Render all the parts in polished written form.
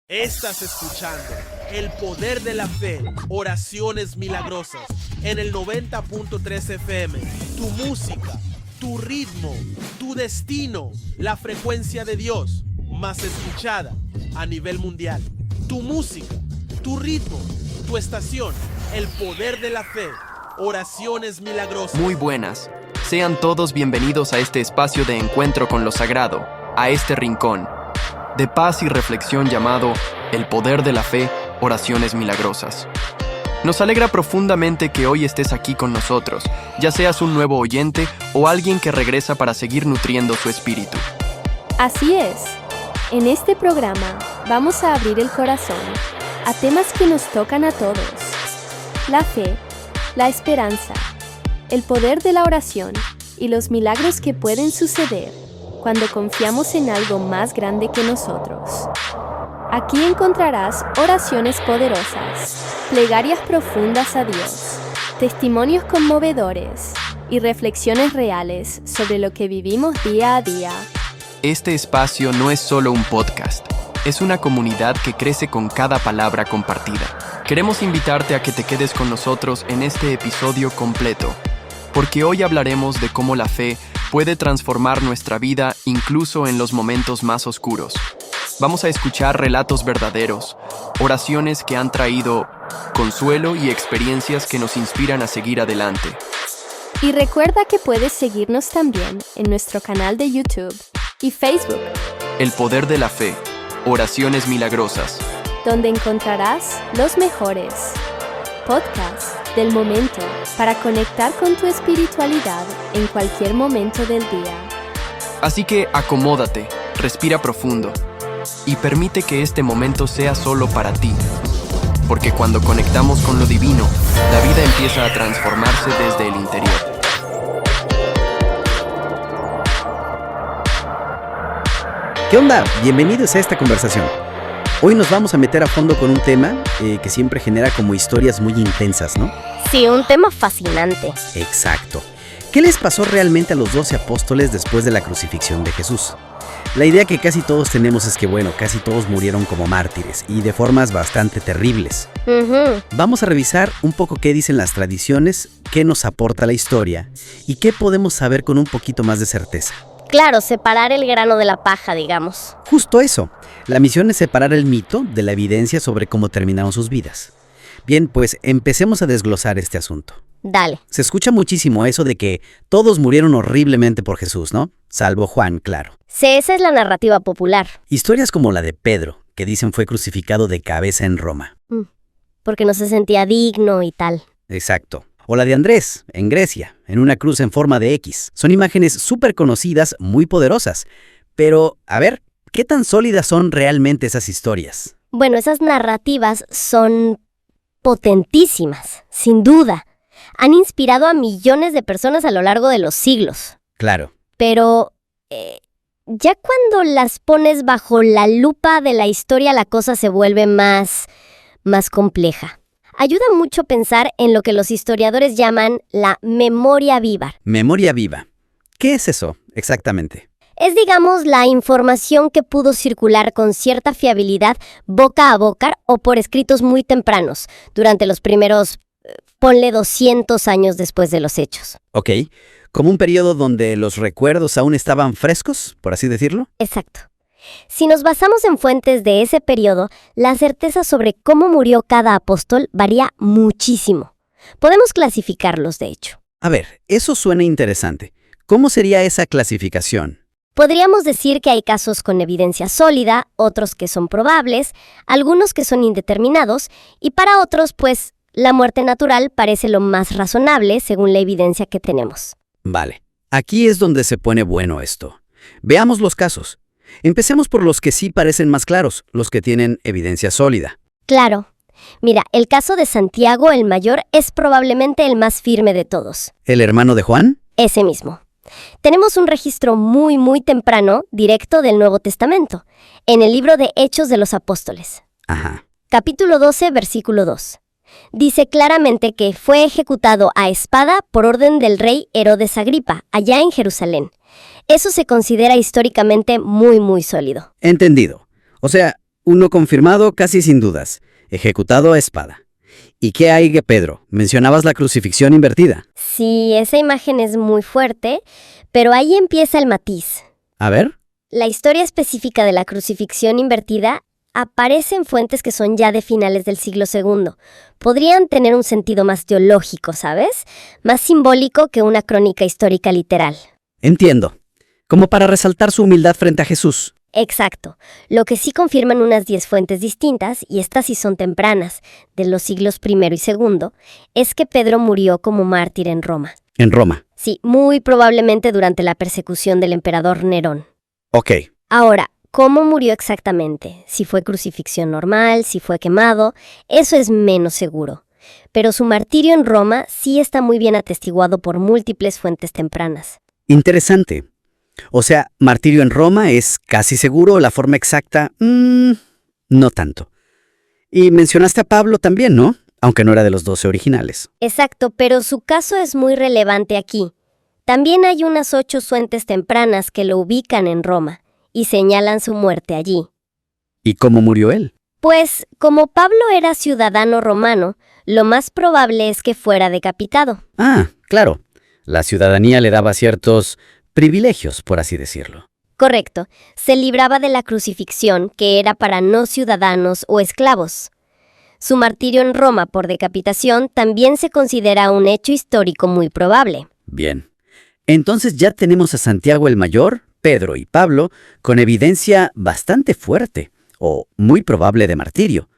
Estás escuchando El Poder de la Fe, Oraciones Milagrosas, en el 90.3 FM. Tu música, tu ritmo, tu destino, la frecuencia de Dios, más escuchada a nivel mundial. Tu música, tu ritmo, tu estación, El Poder de la Fe, Oraciones Milagrosas. Muy buenas. Sean todos bienvenidos a este espacio de encuentro con lo sagrado, a este rincón de paz y reflexión llamado El Poder de la Fe, Oraciones Milagrosas. Nos alegra profundamente que hoy estés aquí con nosotros, ya seas un nuevo oyente o alguien que regresa para seguir nutriendo su espíritu. Así es. En este programa vamos a abrir el corazón a temas que nos tocan a todos. La fe, la esperanza, el poder de la oración y los milagros que pueden suceder cuando confiamos en algo más grande que nosotros. Aquí encontrarás oraciones poderosas, plegarias profundas a Dios, testimonios conmovedores y reflexiones reales sobre lo que vivimos día a día. Este espacio no es solo un podcast, es una comunidad que crece con cada palabra compartida. Queremos invitarte a que te quedes con nosotros en este episodio completo, porque hoy hablaremos de cómo la fe puede transformar nuestra vida incluso en los momentos más oscuros. Vamos a escuchar relatos verdaderos, oraciones que han traído consuelo y experiencias que nos inspiran a seguir adelante. Y recuerda que puedes seguirnos también en nuestro canal de YouTube y Facebook, El Poder de la Fe, Oraciones Milagrosas, donde encontrarás los mejores podcasts del momento para conectar con tu espiritualidad en cualquier momento del día. Así que acomódate, respira profundo y permite que este momento sea solo para ti. Porque cuando conectamos con lo divino, la vida empieza a transformarse desde el interior. ¿Qué onda? Bienvenidos a esta conversación. Hoy nos vamos a meter a fondo con un tema que siempre genera como historias muy intensas, ¿no? Sí, un tema fascinante. Exacto. ¿Qué les pasó realmente a los 12 apóstoles después de la crucifixión de Jesús? La idea que casi todos tenemos es que, casi todos murieron como mártires y de formas bastante terribles. Vamos a revisar un poco qué dicen las tradiciones, qué nos aporta la historia y qué podemos saber con un poquito más de certeza. Claro, separar el grano de la paja, digamos. Justo eso. La misión es separar el mito de la evidencia sobre cómo terminaron sus vidas. Bien, pues empecemos a desglosar este asunto. Dale. Se escucha muchísimo eso de que todos murieron horriblemente por Jesús, ¿no? Salvo Juan, claro. Sí, esa es la narrativa popular. Historias como la de Pedro, que dicen fue crucificado de cabeza en Roma. Porque no se sentía digno y tal. Exacto. O la de Andrés, en Grecia, en una cruz en forma de X. Son imágenes súper conocidas, muy poderosas. Pero, a ver, ¿qué tan sólidas son realmente esas historias? Bueno, esas narrativas son potentísimas, sin duda. Han inspirado a millones de personas a lo largo de los siglos. Claro. Pero, ya cuando las pones bajo la lupa de la historia, la cosa se vuelve más compleja. Ayuda mucho pensar en lo que los historiadores llaman la memoria viva. Memoria viva. ¿Qué es eso exactamente? Es, digamos, la información que pudo circular con cierta fiabilidad boca a boca o por escritos muy tempranos, durante los primeros, ponle 200 años después de los hechos. Ok, como un periodo donde los recuerdos aún estaban frescos, por así decirlo. Exacto. Si nos basamos en fuentes de ese periodo, la certeza sobre cómo murió cada apóstol varía muchísimo. Podemos clasificarlos, de hecho. A ver, eso suena interesante. ¿Cómo sería esa clasificación? Podríamos decir que hay casos con evidencia sólida, otros que son probables, algunos que son indeterminados, y para otros, pues, la muerte natural parece lo más razonable según la evidencia que tenemos. Vale, aquí es donde se pone bueno esto. Veamos los casos. Empecemos por los que sí parecen más claros, los que tienen evidencia sólida. Claro. Mira, el caso de Santiago el Mayor es probablemente el más firme de todos. ¿El hermano de Juan? Ese mismo. Tenemos un registro muy temprano, directo del Nuevo Testamento, en el libro de Hechos de los Apóstoles. Ajá. Capítulo 12, versículo 2. Dice claramente que fue ejecutado a espada por orden del rey Herodes Agripa, allá en Jerusalén. Eso se considera históricamente muy sólido. Entendido. O sea, uno confirmado casi sin dudas, ejecutado a espada. ¿Y qué hay de Pedro? Mencionabas la crucifixión invertida. Sí, esa imagen es muy fuerte, pero ahí empieza el matiz. A ver. La historia específica de la crucifixión invertida aparece en fuentes que son ya de finales del siglo II. Podrían tener un sentido más teológico, ¿sabes? Más simbólico que una crónica histórica literal. Entiendo. Como para resaltar su humildad frente a Jesús. Exacto. Lo que sí confirman unas 10 fuentes distintas, y estas sí son tempranas, de los siglos I y II, es que Pedro murió como mártir en Roma. En Roma. Sí, muy probablemente durante la persecución del emperador Nerón. Ok. Ahora, ¿cómo murió exactamente? Si fue crucifixión normal, si fue quemado, eso es menos seguro. Pero su martirio en Roma sí está muy bien atestiguado por múltiples fuentes tempranas. Interesante. O sea, martirio en Roma es casi seguro, la forma exacta, no tanto. Y mencionaste a Pablo también, ¿no? Aunque no era de los 12 originales. Exacto, pero su caso es muy relevante aquí. También hay unas 8 fuentes tempranas que lo ubican en Roma y señalan su muerte allí. ¿Y cómo murió él? Pues, como Pablo era ciudadano romano, lo más probable es que fuera decapitado. Ah, claro. La ciudadanía le daba ciertos privilegios, por así decirlo. Correcto. Se libraba de la crucifixión, que era para no ciudadanos o esclavos. Su martirio en Roma por decapitación también se considera un hecho histórico muy probable. Bien. Entonces ya tenemos a Santiago el Mayor, Pedro y Pablo con evidencia bastante fuerte o muy probable de martirio.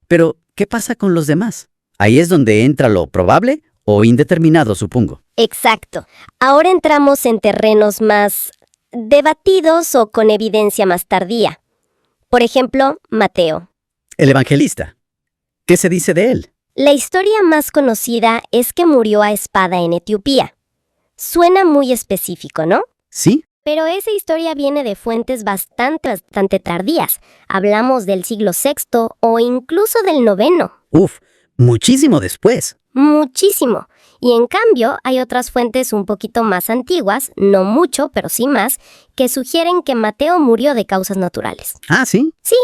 Pero, ¿qué pasa con los demás? Ahí es donde entra lo probable o indeterminado, supongo. Exacto. Ahora entramos en terrenos más debatidos o con evidencia más tardía. Por ejemplo, Mateo. El evangelista. ¿Qué se dice de él? La historia más conocida es que murió a espada en Etiopía. Suena muy específico, ¿no? Sí. Pero esa historia viene de fuentes bastante tardías. Hablamos del siglo VI o incluso del IX. Uf, muchísimo después. Muchísimo. Y en cambio, hay otras fuentes un poquito más antiguas, no mucho, pero sí más, que sugieren que Mateo murió de causas naturales. Ah, ¿sí? Sí.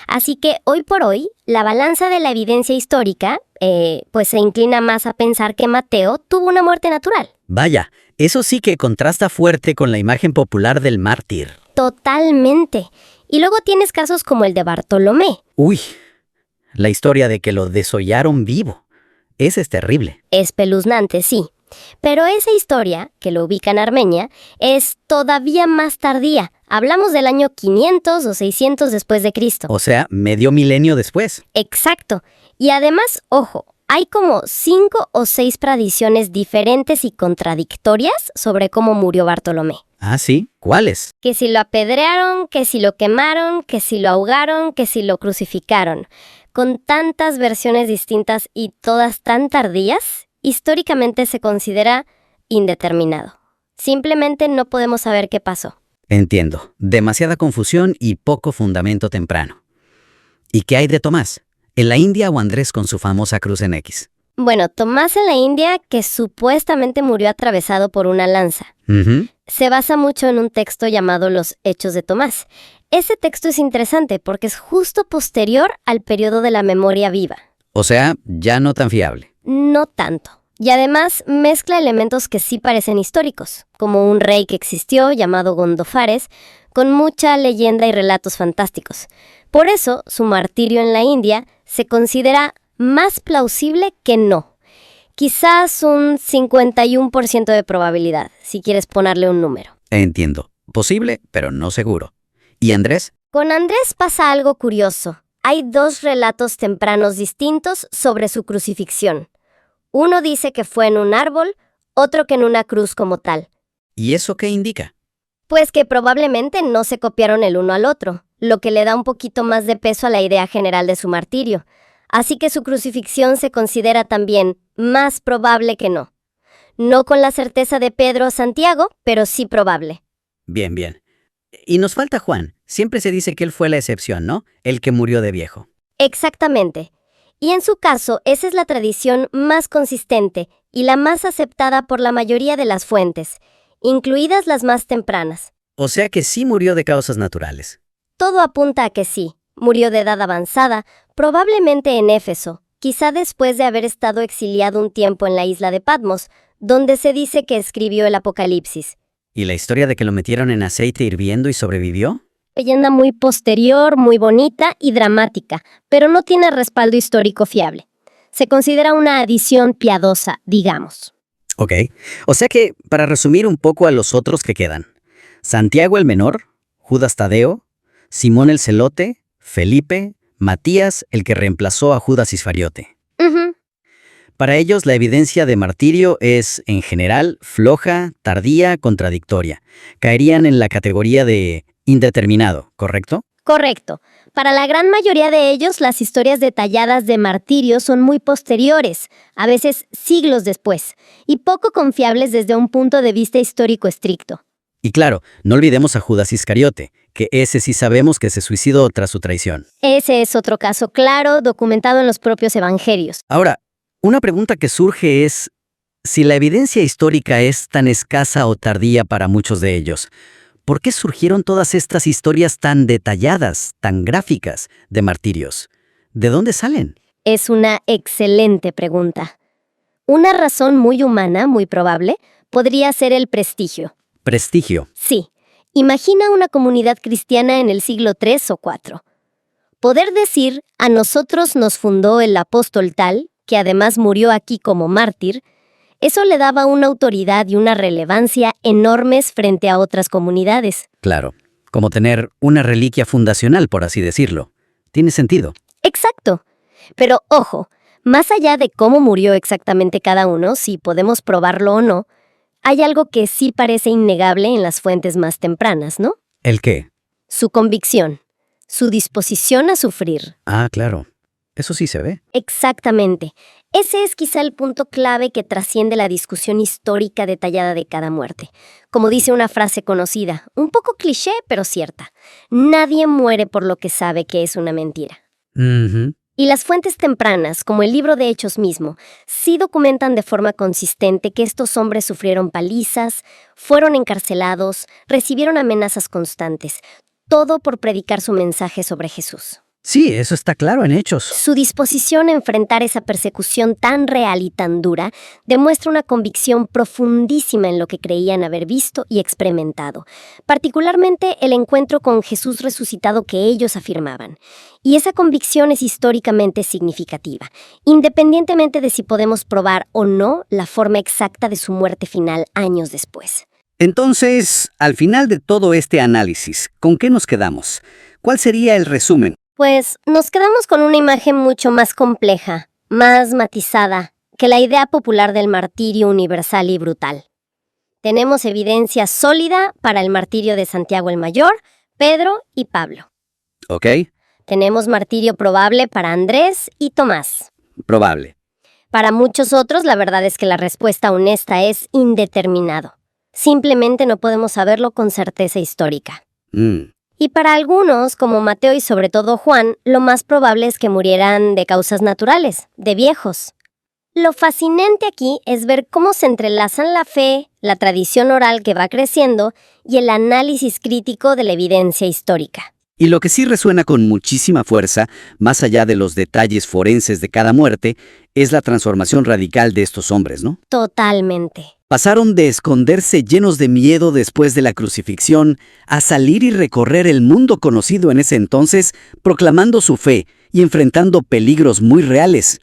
Así que hoy por hoy, la balanza de la evidencia histórica, pues se inclina más a pensar que Mateo tuvo una muerte natural. Vaya, eso sí que contrasta fuerte con la imagen popular del mártir. Totalmente. Y luego tienes casos como el de Bartolomé. Uy, la historia de que lo desollaron vivo. Esa es terrible. Espeluznante, sí. Pero esa historia, que lo ubica en Armenia, es todavía más tardía. Hablamos del año 500 o 600 después de Cristo. O sea, medio milenio después. Exacto. Y además, ojo, hay como 5 o 6 tradiciones diferentes y contradictorias sobre cómo murió Bartolomé. Ah, ¿sí? ¿Cuáles? Que si lo apedrearon, que si lo quemaron, que si lo ahogaron, que si lo crucificaron. Con tantas versiones distintas y todas tan tardías, históricamente se considera indeterminado. Simplemente no podemos saber qué pasó. Entiendo. Demasiada confusión y poco fundamento temprano. ¿Y qué hay de Tomás? ¿En la India o Andrés con su famosa cruz en X? Bueno, Tomás en la India, que supuestamente murió atravesado por una lanza. Se basa mucho en un texto llamado Los Hechos de Tomás. Ese texto es interesante porque es justo posterior al periodo de la memoria viva. O sea, ya no tan fiable. No tanto. Y además mezcla elementos que sí parecen históricos, como un rey que existió llamado Gondofares, con mucha leyenda y relatos fantásticos. Por eso, su martirio en la India se considera más plausible que no. Quizás un 51% de probabilidad, si quieres ponerle un número. Entiendo. Posible, pero no seguro. ¿Y Andrés? Con Andrés pasa algo curioso. Hay 2 relatos tempranos distintos sobre su crucifixión. Uno dice que fue en un árbol, otro que en una cruz como tal. ¿Y eso qué indica? Pues que probablemente no se copiaron el uno al otro, lo que le da un poquito más de peso a la idea general de su martirio. Así que su crucifixión se considera también más probable que no. No con la certeza de Pedro o Santiago, pero sí probable. Bien, bien. Y nos falta Juan. Siempre se dice que él fue la excepción, ¿no? El que murió de viejo. Exactamente. Y en su caso, esa es la tradición más consistente y la más aceptada por la mayoría de las fuentes, incluidas las más tempranas. O sea que sí murió de causas naturales. Todo apunta a que sí, Murió de edad avanzada, probablemente en Éfeso, quizá después de haber estado exiliado un tiempo en la isla de Patmos, donde se dice que escribió el Apocalipsis. ¿Y la historia de que lo metieron en aceite hirviendo y sobrevivió? Leyenda muy posterior, muy bonita y dramática, pero no tiene respaldo histórico fiable. Se considera una adición piadosa, digamos. Ok, o sea que, para resumir un poco a los otros que quedan, Santiago el Menor, Judas Tadeo, Simón el Celote, Felipe, Matías, el que reemplazó a Judas Iscariote. Ujú. Para ellos, la evidencia de martirio es, en general, floja, tardía, contradictoria. Caerían en la categoría de indeterminado, ¿correcto? Correcto. Para la gran mayoría de ellos, las historias detalladas de martirio son muy posteriores, a veces siglos después, y poco confiables desde un punto de vista histórico estricto. Y claro, no olvidemos a Judas Iscariote, que ese sí sabemos que se suicidó tras su traición. Ese es otro caso claro, documentado en los propios evangelios. Ahora, una pregunta que surge es, si la evidencia histórica es tan escasa o tardía para muchos de ellos, ¿por qué surgieron todas estas historias tan detalladas, tan gráficas, de martirios? ¿De dónde salen? Es una excelente pregunta. Una razón muy humana, muy probable, podría ser el prestigio. Prestigio. Sí, imagina una comunidad cristiana en el siglo III o IV. Poder decir, a nosotros nos fundó el apóstol tal, que además murió aquí como mártir, eso le daba una autoridad y una relevancia enormes frente a otras comunidades. Claro, como tener una reliquia fundacional, por así decirlo. Tiene sentido. Exacto. Pero ojo, más allá de cómo murió exactamente cada uno, si podemos probarlo o no, hay algo que sí parece innegable en las fuentes más tempranas, ¿no? ¿El qué? Su convicción, su disposición a sufrir. Ah, claro. Eso sí se ve. Exactamente. Ese es quizá el punto clave que trasciende la discusión histórica detallada de cada muerte. Como dice una frase conocida, un poco cliché, pero cierta. Nadie muere por lo que sabe que es una mentira. Ujú. Y las fuentes tempranas, como el libro de Hechos mismo, sí documentan de forma consistente que estos hombres sufrieron palizas, fueron encarcelados, recibieron amenazas constantes, todo por predicar su mensaje sobre Jesús. Sí, eso está claro en Hechos. Su disposición a enfrentar esa persecución tan real y tan dura demuestra una convicción profundísima en lo que creían haber visto y experimentado, particularmente el encuentro con Jesús resucitado que ellos afirmaban. Y esa convicción es históricamente significativa, independientemente de si podemos probar o no la forma exacta de su muerte final años después. Entonces, al final de todo este análisis, ¿con qué nos quedamos? ¿Cuál sería el resumen? Pues nos quedamos con una imagen mucho más compleja, más matizada, que la idea popular del martirio universal y brutal. Tenemos evidencia sólida para el martirio de Santiago el Mayor, Pedro y Pablo. Ok, Tenemos martirio probable para Andrés y Tomás. probable. Para muchos otros, la verdad es que la respuesta honesta es indeterminado. Simplemente no podemos saberlo con certeza histórica. Y para algunos, como Mateo y sobre todo Juan, lo más probable es que murieran de causas naturales, de viejos. Lo fascinante aquí es ver cómo se entrelazan la fe, la tradición oral que va creciendo y el análisis crítico de la evidencia histórica. Y lo que sí resuena con muchísima fuerza, más allá de los detalles forenses de cada muerte, es la transformación radical de estos hombres, ¿no? Totalmente. Pasaron de esconderse llenos de miedo después de la crucifixión a salir y recorrer el mundo conocido en ese entonces, proclamando su fe y enfrentando peligros muy reales.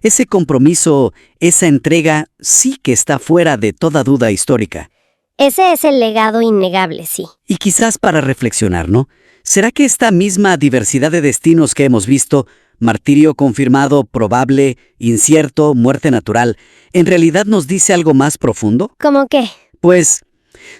Ese compromiso, esa entrega, sí que está fuera de toda duda histórica. Ese es el legado innegable, sí. Y quizás para reflexionar, ¿no? ¿Será que esta misma diversidad de destinos que hemos visto, martirio confirmado, probable, incierto, muerte natural, en realidad nos dice algo más profundo? ¿Cómo qué? Pues,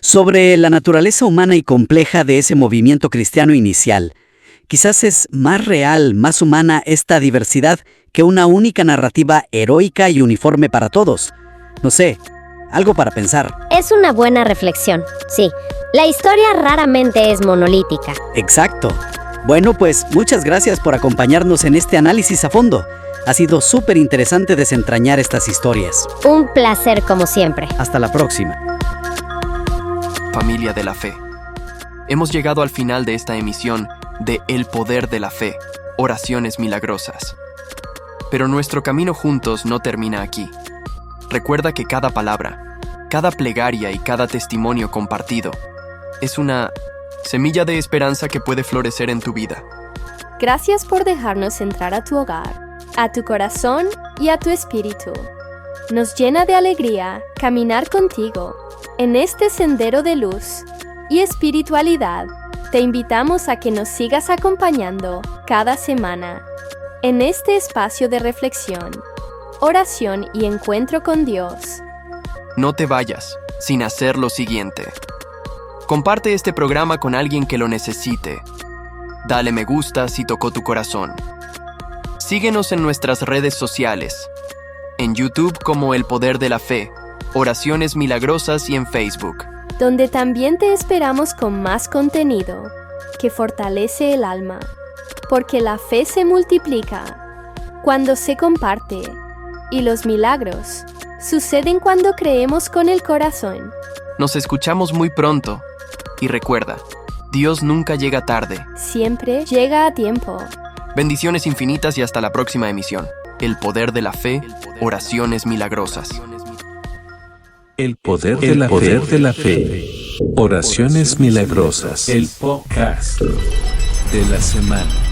sobre la naturaleza humana y compleja de ese movimiento cristiano inicial. Quizás es más real, más humana esta diversidad que una única narrativa heroica y uniforme para todos. No sé, algo para pensar. Es una buena reflexión, sí. La historia raramente es monolítica. Exacto. Bueno, pues muchas gracias por acompañarnos en este análisis a fondo. Ha sido súper interesante desentrañar estas historias. Un placer como siempre. Hasta la próxima. Familia de la fe. Hemos llegado al final de esta emisión de El Poder de la Fe, Oraciones Milagrosas. Pero nuestro camino juntos no termina aquí. Recuerda que cada palabra, cada plegaria y cada testimonio compartido es una semilla de esperanza que puede florecer en tu vida. Gracias por dejarnos entrar a tu hogar, a tu corazón y a tu espíritu. Nos llena de alegría caminar contigo en este sendero de luz y espiritualidad. Te invitamos a que nos sigas acompañando cada semana en este espacio de reflexión, oración y encuentro con Dios. No te vayas sin hacer lo siguiente. Comparte este programa con alguien que lo necesite. Dale me gusta si tocó tu corazón. Síguenos en nuestras redes sociales. En YouTube como El Poder de la Fe, Oraciones Milagrosas y en Facebook, donde también te esperamos con más contenido que fortalece el alma, porque la fe se multiplica cuando se comparte y los milagros suceden cuando creemos con el corazón. Nos escuchamos muy pronto y recuerda, Dios nunca llega tarde. Siempre llega a tiempo. Bendiciones infinitas y hasta la próxima emisión. El Poder de la Fe, Oraciones Milagrosas. El poder de la fe. Oraciones milagrosas. El podcast de la semana.